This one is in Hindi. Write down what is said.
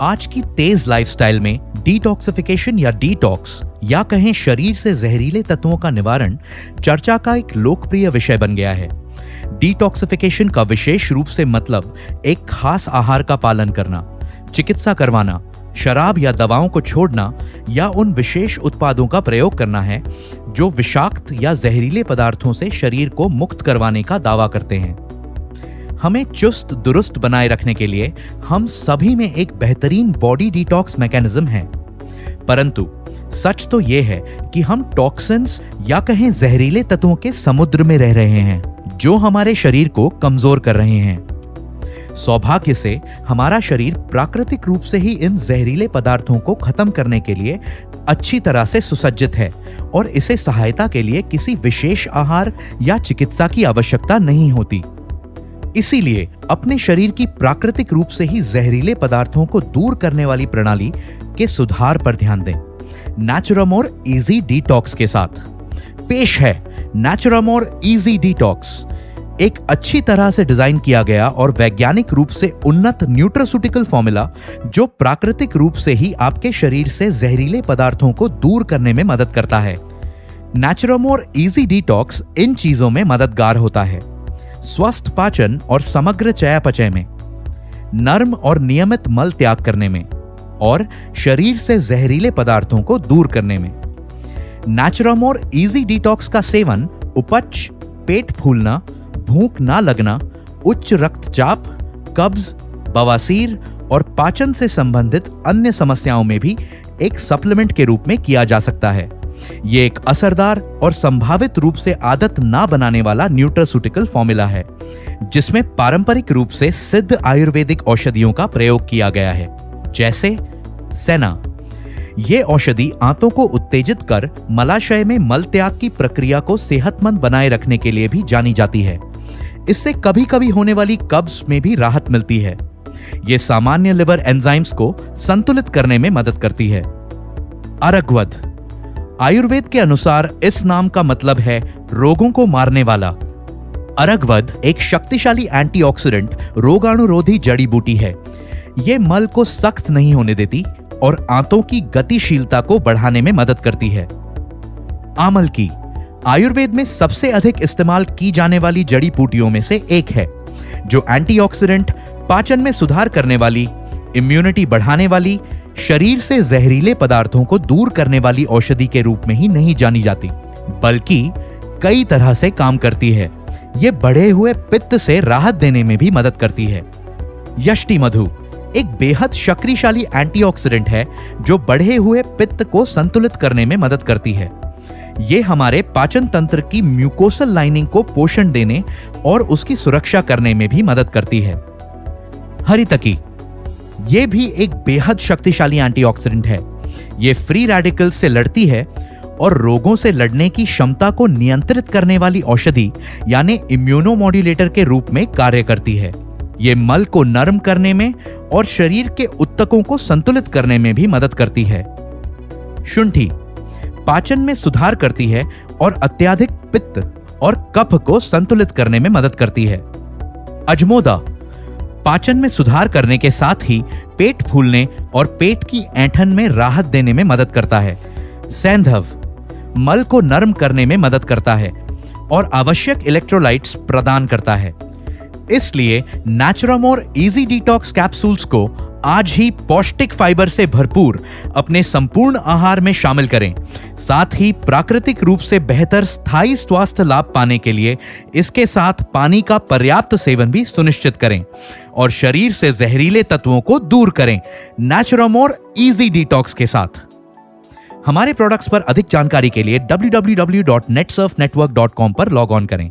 आज की तेज लाइफस्टाइल में डिटॉक्सिफिकेशन या डिटॉक्स या कहें शरीर से जहरीले तत्वों का निवारण चर्चा का एक लोकप्रिय विषय बन गया है। डिटॉक्सिफिकेशन का विशेष रूप से मतलब एक खास आहार का पालन करना, चिकित्सा करवाना, शराब या दवाओं को छोड़ना या उन विशेष उत्पादों का प्रयोग करना है जो विषाक्त या जहरीले पदार्थों से शरीर को मुक्त करवाने का दावा करते हैं। हमें चुस्त दुरुस्त बनाए रखने के लिए हम सभी में एक बेहतरीन बॉडी डिटॉक्स मैकेनिज्म है, परंतु सच तो यह है कि हम टॉक्सिन्स या कहें जहरीले तत्वों के समुद्र में रह रहे हैं जो हमारे शरीर को कमजोर कर रहे हैं। सौभाग्य से हमारा शरीर प्राकृतिक रूप से ही इन जहरीले पदार्थों को खत्म करने के लिए अच्छी तरह से सुसज्जित है और इसे सहायता के लिए किसी विशेष आहार या चिकित्सा की आवश्यकता नहीं होती। इसीलिए अपने शरीर की प्राकृतिक रूप से ही जहरीले पदार्थों को दूर करने वाली प्रणाली के सुधार पर ध्यान दें। नेचुरामोर इजी डिटॉक्स के साथ पेश है नेचुरामोर इजी डिटॉक्स, एक अच्छी तरह से डिजाइन किया गया और वैज्ञानिक रूप से उन्नत न्यूट्रास्यूटिकल फॉर्मूला जो प्राकृतिक रूप से ही आपके शरीर से जहरीले पदार्थों को दूर करने में मदद करता है। नेचुरामोर इजी डिटॉक्स इन चीजों में मददगार होता है: स्वस्थ पाचन और समग्र चयापचय में, नर्म और नियमित मल त्याग करने में और शरीर से जहरीले पदार्थों को दूर करने में। नेचुरामोर इजी डिटॉक्स का सेवन उपच, पेट फूलना, भूख ना लगना, उच्च रक्तचाप, कब्ज, बवासीर और पाचन से संबंधित अन्य समस्याओं में भी एक सप्लीमेंट के रूप में किया जा सकता है। ये एक असरदार और संभावित रूप से आदत ना बनाने वाला न्यूट्रास्यूटिकल फॉर्मूला है जिसमें पारंपरिक रूप से सिद्ध आयुर्वेदिक औषधियों का प्रयोग किया गया है, जैसे सेना। ये औषधि आंतों को उत्तेजित कर मलाशय में मल त्याग की प्रक्रिया को सेहतमंद बनाए रखने के लिए भी जानी जाती है। इससे कभी कभी होने वाली कब्ज में भी राहत मिलती है। ये सामान्य लिवर एंजाइम्स को संतुलित करने में मदद करती है। अरगवद आयुर्वेद के अनुसार इस नाम का मतलब है रोगों को मारने वाला। अरगवद एक शक्तिशाली एंटीऑक्सीडेंट रोगाणुरोधी जड़ी बूटी है। यह मल को सख्त नहीं होने देती और आंतों की गतिशीलता को बढ़ाने में मदद करती है। आमलकी आयुर्वेद में सबसे अधिक इस्तेमाल की जाने वाली जड़ी बूटियों में से एक है जो एंटीऑक्सीडेंट, पाचन में सुधार करने वाली, इम्यूनिटी बढ़ाने वाली, शरीर से जहरीले पदार्थों को दूर करने वाली औषधि के रूप में ही नहीं जानी जाती बल्कि कई तरह से काम करती है। यह बढ़े हुए पित्त से राहत देने में भी मदद करती है। यष्टि मधु एक बेहद शक्तिशाली एंटीऑक्सीडेंट है जो बढ़े हुए पित्त को संतुलित करने में मदद करती है। यह हमारे पाचन तंत्र की म्यूकोसल लाइनिंग को पोषण देने और उसकी सुरक्षा करने में भी मदद करती है। हरितकी यह भी एक बेहद शक्तिशाली एंटीऑक्सीडेंट है। यह फ्री रेडिकल्स से लड़ती है और रोगों से लड़ने की क्षमता को नियंत्रित करने वाली औषधि यानी इम्यूनोमॉड्यूलेटर के रूप में कार्य करती है। यह मल को नरम करने में और शरीर के उत्तकों को संतुलित करने में भी मदद करती है। शुंठी पाचन में सुधार करती है और अत्यधिक पित्त और कफ को संतुलित करने में मदद करती है। अजमोदा पाचन में सुधार करने के साथ ही पेट फूलने और पेट की ऐंठन में राहत देने में मदद करता है। सैंधव मल को नरम करने में मदद करता है और आवश्यक इलेक्ट्रोलाइट्स प्रदान करता है। इसलिए नेचुरामोर इजी डिटॉक्स कैप्सूल्स को आज ही पौष्टिक फाइबर से भरपूर अपने संपूर्ण आहार में शामिल करें। साथ ही प्राकृतिक रूप से बेहतर स्थायी स्वास्थ्य लाभ पाने के लिए इसके साथ पानी का पर्याप्त सेवन भी सुनिश्चित करें और शरीर से जहरीले तत्वों को दूर करें नेचुरामोर इजी डिटॉक्स के साथ। हमारे प्रोडक्ट्स पर अधिक जानकारी के लिए www.netsurfnetwork.com पर लॉग ऑन करें।